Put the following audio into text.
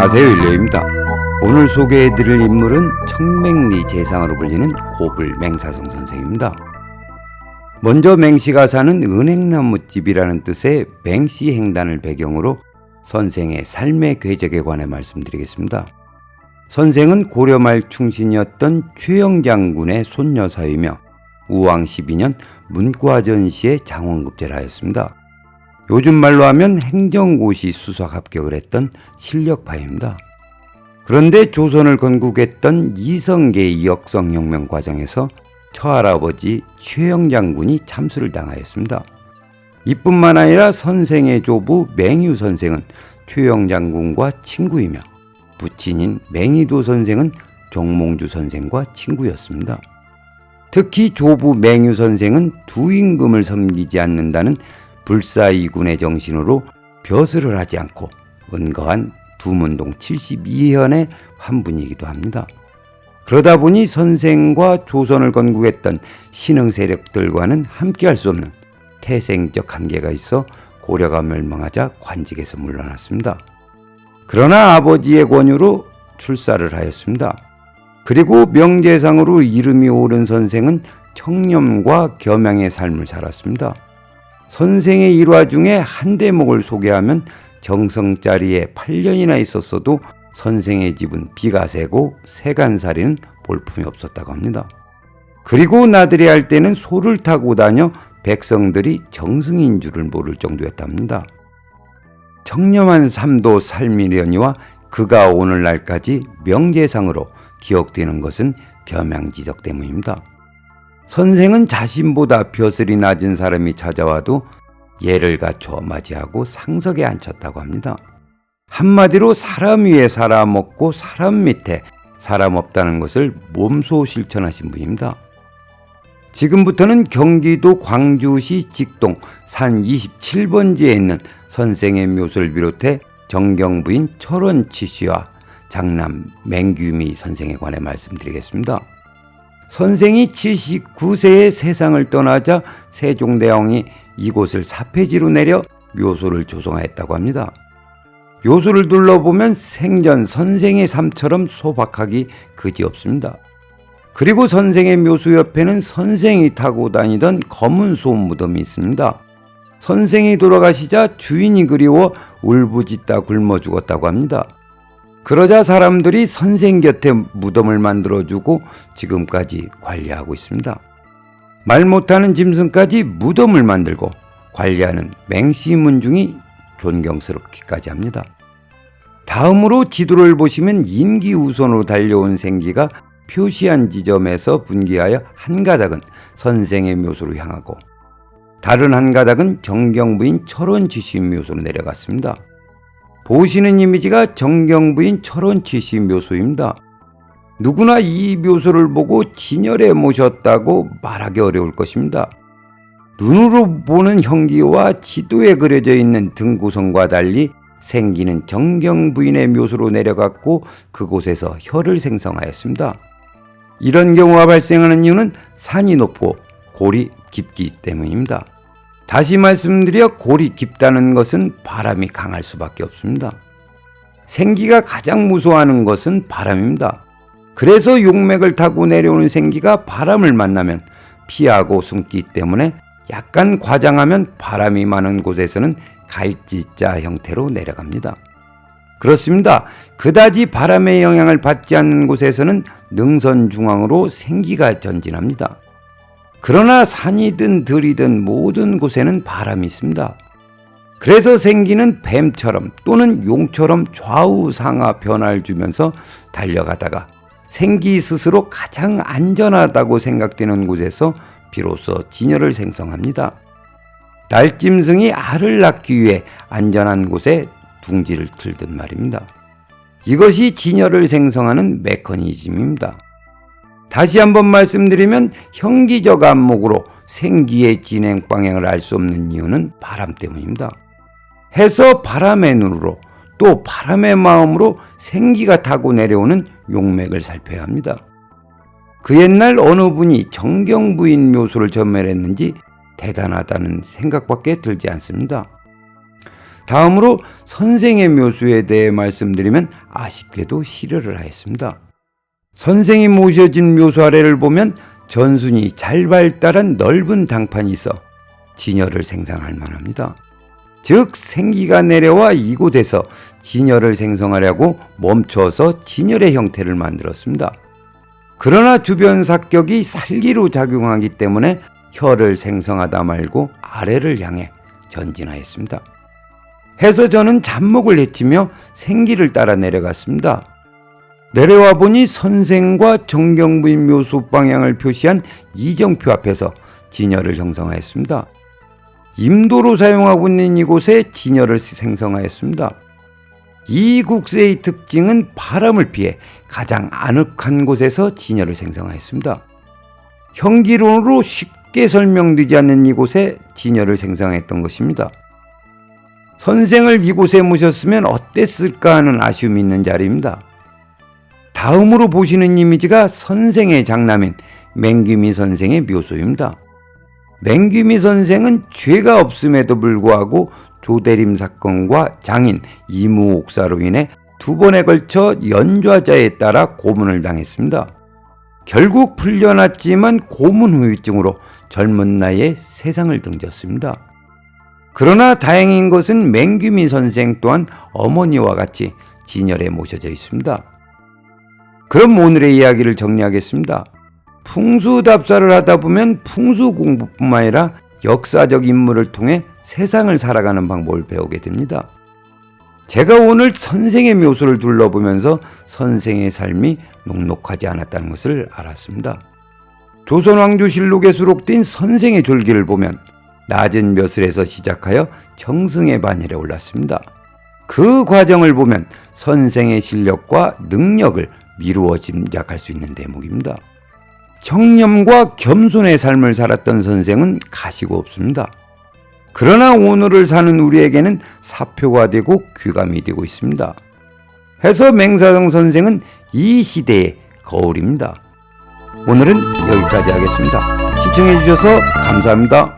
안녕하세요, 일레입니다. 오늘 소개해드릴 인물은 청맹리 재상으로 불리는 고불 맹사성 선생입니다. 먼저 맹씨가 사는 은행나무집이라는 뜻의 맹씨 행단을 배경으로 선생의 삶의 궤적에 관해 말씀드리겠습니다. 선생은 고려 말 충신이었던 최영장군의 손녀 사위며 우왕 12년 문과전시의 장원급제를 하였습니다. 요즘 말로 하면 행정고시 수석 합격을 했던 실력파입니다. 그런데 조선을 건국했던 이성계의 역성혁명 과정에서 처할아버지 최영장군이 참수를 당하였습니다. 이뿐만 아니라 선생의 조부 맹유 선생은 최영장군과 친구이며 부친인 맹이도 선생은 정몽주 선생과 친구였습니다. 특히 조부 맹유 선생은 두 임금을 섬기지 않는다는 불사이군의 정신으로 벼슬을 하지 않고 은거한 두문동 72현의 환분이기도 합니다. 그러다 보니 선생과 조선을 건국했던 신흥 세력들과는 함께할 수 없는 태생적 한계가 있어 고려가 멸망하자 관직에서 물러났습니다. 그러나 아버지의 권유로 출사를 하였습니다. 그리고 명재상으로 이름이 오른 선생은 청렴과 겸양의 삶을 살았습니다. 선생의 일화 중에 한 대목을 소개하면 정성자리에 8년이나 있었어도 선생의 집은 비가 새고 세간살이는 볼품이 없었다고 합니다. 그리고 나들이 할 때는 소를 타고 다녀 백성들이 정승인 줄을 모를 정도였답니다. 청렴한 삶도 삶이려니와 그가 오늘날까지 명재상으로 기억되는 것은 겸양지덕 때문입니다. 선생은 자신보다 벼슬이 낮은 사람이 찾아와도 예를 갖춰 맞이하고 상석에 앉혔다고 합니다. 한마디로 사람 위에 사람 없고 사람 밑에 사람 없다는 것을 몸소 실천하신 분입니다. 지금부터는 경기도 광주시 직동 산 27번지에 있는 선생의 묘소를 비롯해 정경부인 철원치 씨와 장남 맹규미 선생에 관해 말씀드리겠습니다. 선생이 79세에 세상을 떠나자 세종대왕이 이곳을 사폐지로 내려 묘소를 조성하였다고 합니다. 묘소를 둘러보면 생전 선생의 삶처럼 소박하기 그지없습니다. 그리고 선생의 묘소 옆에는 선생이 타고 다니던 검은 소 무덤이 있습니다. 선생이 돌아가시자 주인이 그리워 울부짖다 굶어 죽었다고 합니다. 그러자 사람들이 선생 곁에 무덤을 만들어주고 지금까지 관리하고 있습니다. 말 못하는 짐승까지 무덤을 만들고 관리하는 맹씨 문중이 존경스럽기까지 합니다. 다음으로 지도를 보시면 인기우선으로 달려온 생기가 표시한 지점에서 분기하여 한 가닥은 선생의 묘소로 향하고 다른 한 가닥은 정경부인 철원치씨 묘소로 내려갔습니다. 보시는 이미지가 정경부인 철원치씨 묘소입니다. 누구나 이 묘소를 보고 진열해 모셨다고 말하기 어려울 것입니다. 눈으로 보는 형기와 지도에 그려져 있는 등구성과 달리 생기는 정경부인의 묘소로 내려갔고 그곳에서 혈을 생성하였습니다. 이런 경우가 발생하는 이유는 산이 높고 골이 깊기 때문입니다. 다시 말씀드려 골이 깊다는 것은 바람이 강할 수밖에 없습니다. 생기가 가장 무서워하는 것은 바람입니다. 그래서 용맥을 타고 내려오는 생기가 바람을 만나면 피하고 숨기 때문에 약간 과장하면 바람이 많은 곳에서는 갈지자 형태로 내려갑니다. 그렇습니다. 그다지 바람의 영향을 받지 않는 곳에서는 능선 중앙으로 생기가 전진합니다. 그러나 산이든 들이든 모든 곳에는 바람이 있습니다. 그래서 생기는 뱀처럼 또는 용처럼 좌우 상하 변화를 주면서 달려가다가 생기 스스로 가장 안전하다고 생각되는 곳에서 비로소 진열을 생성합니다. 날짐승이 알을 낳기 위해 안전한 곳에 둥지를 틀든 말입니다. 이것이 진열을 생성하는 메커니즘입니다. 다시 한번 말씀드리면 형기적 안목으로 생기의 진행 방향을 알 수 없는 이유는 바람 때문입니다. 해서 바람의 눈으로 또 바람의 마음으로 생기가 타고 내려오는 용맥을 살펴야 합니다. 그 옛날 어느 분이 정경부인 묘소를 전멸했는지 대단하다는 생각밖에 들지 않습니다. 다음으로 선생의 묘수에 대해 말씀드리면 아쉽게도 실효를 하였습니다. 선생이 모셔진 묘수 아래를 보면 전순이 잘 발달한 넓은 당판이 있어 진열을 생성할 만합니다. 즉 생기가 내려와 이곳에서 진열을 생성하려고 멈춰서 진열의 형태를 만들었습니다. 그러나 주변 사격이 살기로 작용하기 때문에 혀를 생성하다 말고 아래를 향해 전진하였습니다. 해서 저는 잡목을 헤치며 생기를 따라 내려갔습니다. 내려와 보니 선생과 정경부인 묘소 방향을 표시한 이정표 앞에서 진열을 형성하였습니다. 임도로 사용하고 있는 이곳에 진열을 생성하였습니다. 이 국세의 특징은 바람을 피해 가장 아늑한 곳에서 진열을 생성하였습니다. 현기론으로 쉽게 설명되지 않는 이곳에 진열을 생성했던 것입니다. 선생을 이곳에 모셨으면 어땠을까 하는 아쉬움이 있는 자리입니다. 다음으로 보시는 이미지가 선생의 장남인 맹귀미 선생의 묘소입니다. 맹귀미 선생은 죄가 없음에도 불구하고 조대림 사건과 장인 이무옥사로 인해 2번에 걸쳐 연좌자에 따라 고문을 당했습니다. 결국 풀려났지만 고문 후유증으로 젊은 나이에 세상을 등졌습니다. 그러나 다행인 것은 맹귀미 선생 또한 어머니와 같이 진열에 모셔져 있습니다. 그럼 오늘의 이야기를 정리하겠습니다. 풍수답사를 하다 보면 풍수 공부뿐만 아니라 역사적 인물을 통해 세상을 살아가는 방법을 배우게 됩니다. 제가 오늘 선생의 묘소를 둘러보면서 선생의 삶이 녹록하지 않았다는 것을 알았습니다. 조선왕조실록에 수록된 선생의 졸기를 보면 낮은 벼슬에서 시작하여 정승의 반열에 올랐습니다. 그 과정을 보면 선생의 실력과 능력을 미루어 짐작할 수 있는 대목입니다. 청렴과 겸손의 삶을 살았던 선생은 가시고 없습니다. 그러나 오늘을 사는 우리에게는 사표가 되고 귀감이 되고 있습니다. 해서 맹사성 선생은 이 시대의 거울입니다. 오늘은 여기까지 하겠습니다. 시청해 주셔서 감사합니다.